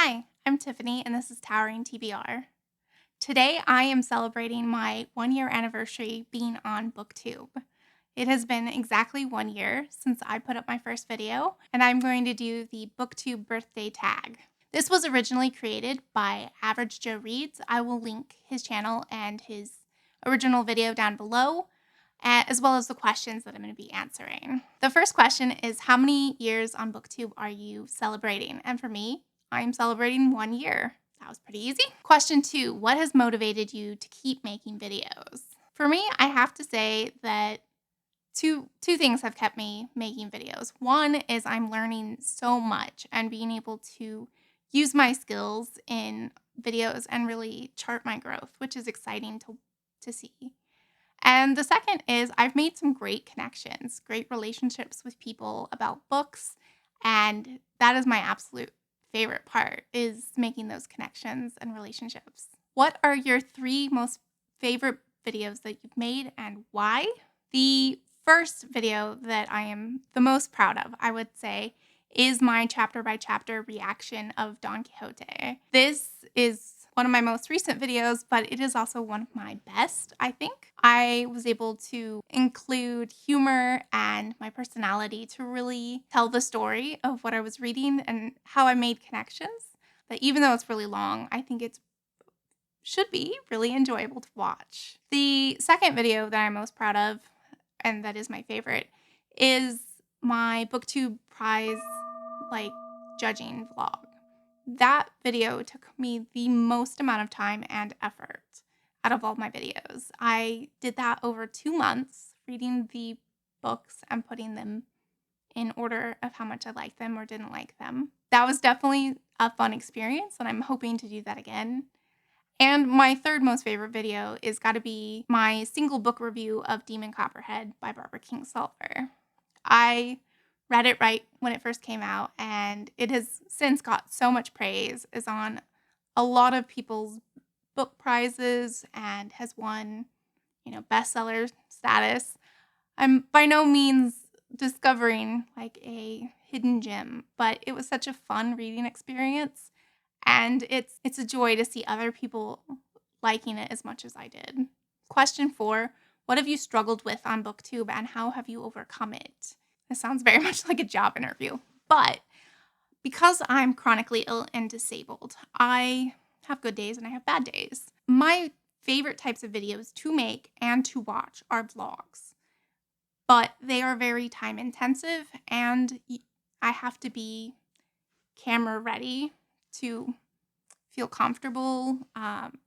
Hi, I'm Tiffany, and this is Towering TBR. Today, I am celebrating my 1 year anniversary being on Booktube. It has been exactly 1 year since I put up my first video, and I'm going to do the Booktube Birthday Tag. This was originally created by Average Joe Reads. I will link his channel and his original video down below, as well as the questions that I'm going to be answering. The first question is, how many years on Booktube are you celebrating? And for me, I'm celebrating 1 year. That was pretty easy. Question 2, what has motivated you to keep making videos? For me, I have to say that two things have kept me making videos. One is I'm learning so much and being able to use my skills in videos and really chart my growth, which is exciting to see. And the second is I've made some great connections, great relationships with people about books, and that is my absolute favorite part, is making those connections and relationships. What are your 3 most favorite videos that you've made and why? The first video that I am the most proud of, I would say, is my chapter by chapter reaction of Don Quixote. This is one of my most recent videos, but it is also one of my best, I think. I was able to include humor and my personality to really tell the story of what I was reading and how I made connections. That even though it's really long, I think it should be really enjoyable to watch. The second video that I'm most proud of, and that is my favorite, is my BookTube prize judging vlog. That video took me the most amount of time and effort out of all my videos. I did that over 2 months, reading the books and putting them in order of how much I liked them or didn't like them. That was definitely a fun experience, and I'm hoping to do that again. And my third most favorite video is got to be my single book review of Demon Copperhead by Barbara Kingsolver. I read it right when it first came out, and it has since got so much praise, is on a lot of people's book prizes, and has won, bestseller status. I'm by no means discovering a hidden gem, but it was such a fun reading experience, and it's a joy to see other people liking it as much as I did. Question 4, what have you struggled with on BookTube, and how have you overcome it? This sounds very much like a job interview, but because I'm chronically ill and disabled, I have good days and I have bad days. My favorite types of videos to make and to watch are vlogs, but they are very time intensive, and I have to be camera ready to feel comfortable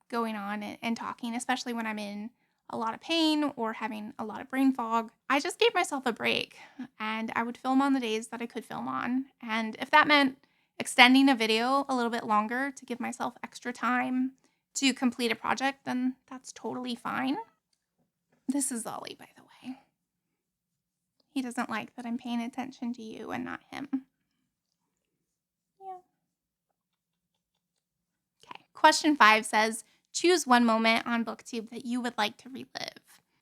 going on and talking, especially when I'm in a lot of pain or having a lot of brain fog. I just gave myself a break, and I would film on the days that I could film on. And if that meant extending a video a little bit longer to give myself extra time to complete a project, then that's totally fine. This is Ollie, by the way. He doesn't like that I'm paying attention to you and not him. Yeah. Okay. Question 5 says, choose one moment on BookTube that you would like to relive.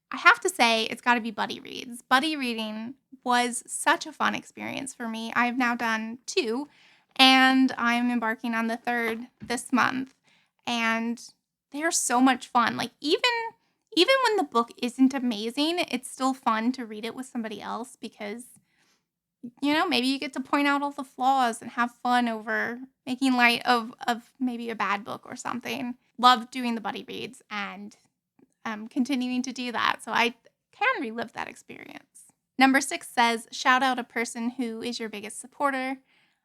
I have to say it's got to be buddy reads. Buddy reading was such a fun experience for me. I've now done 2, and I'm embarking on the 3rd this month. And they're so much fun. Even when the book isn't amazing, it's still fun to read it with somebody else because, maybe you get to point out all the flaws and have fun over making light of maybe a bad book or something. Love doing the buddy reads, and continuing to do that, so I can relive that experience. Number 6 says, shout out a person who is your biggest supporter.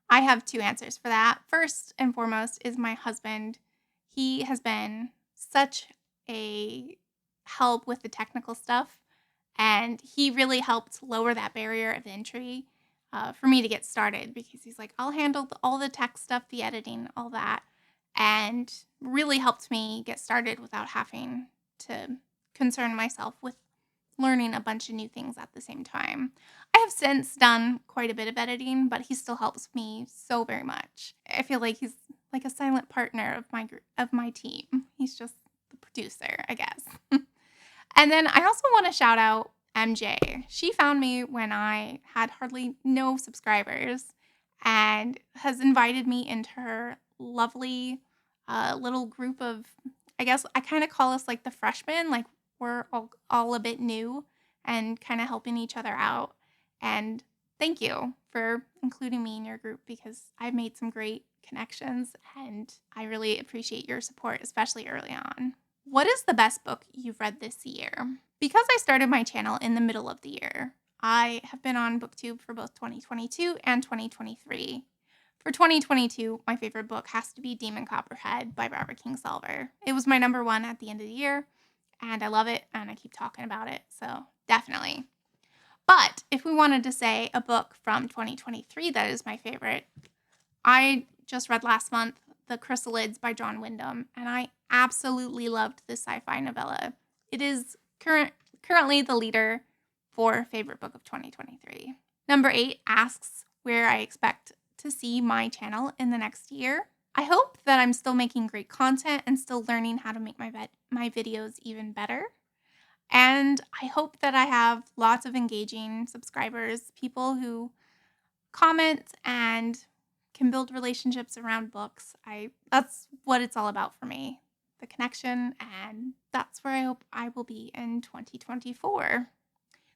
I have 2 answers for that. First and foremost is my husband. He has been such a help with the technical stuff, and he really helped lower that barrier of entry for me to get started, because he's like, I'll handle all the tech stuff, the editing, all that, and really helped me get started without having to concern myself with learning a bunch of new things at the same time. I have since done quite a bit of editing, but he still helps me so very much. I feel like he's like a silent partner of my team. He's just the producer, I guess. And then I also want to shout out MJ. She found me when I had hardly no subscribers and has invited me into her lovely little group of, I guess I kind of call us like the freshmen, like we're all a bit new and kind of helping each other out. And thank you for including me in your group because I've made some great connections and I really appreciate your support, especially early on. What is the best book you've read this year? Because I started my channel in the middle of the year, I have been on Booktube for both 2022 and 2023. For 2022, my favorite book has to be Demon Copperhead by Barbara Kingsolver. It was my number one at the end of the year, and I love it, and I keep talking about it, so definitely. But if we wanted to say a book from 2023 that is my favorite, I just read last month The Chrysalids by John Wyndham, and I absolutely loved this sci-fi novella. It is currently the leader for favorite book of 2023. Number 8 asks where I expect to see my channel in the next year. I hope that I'm still making great content and still learning how to make my videos even better. And I hope that I have lots of engaging subscribers, people who comment and can build relationships around books. That's what it's all about for me, the connection, and that's where I hope I will be in 2024.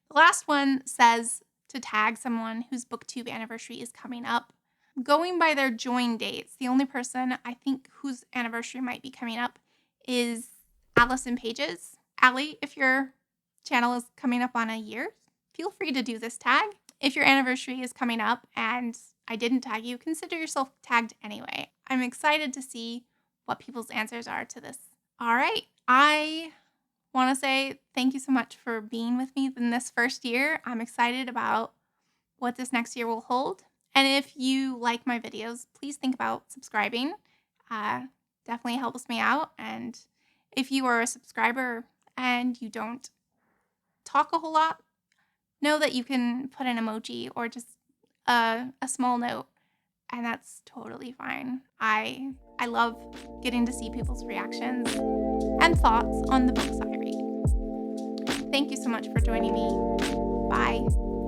The last one says to tag someone whose Booktube anniversary is coming up. Going by their join dates, the only person I think whose anniversary might be coming up is Allison Pages. Allie, if your channel is coming up on a year, feel free to do this tag. If your anniversary is coming up and I didn't tag you, consider yourself tagged anyway. I'm excited to see what people's answers are to this. All right, I want to say thank you so much for being with me in this first year. I'm excited about what this next year will hold. And if you like my videos, please think about subscribing. Definitely helps me out. And if you are a subscriber and you don't talk a whole lot, know that you can put an emoji or just a small note, and that's totally fine. I love getting to see people's reactions and thoughts on the books I read. Thank you so much for joining me. Bye.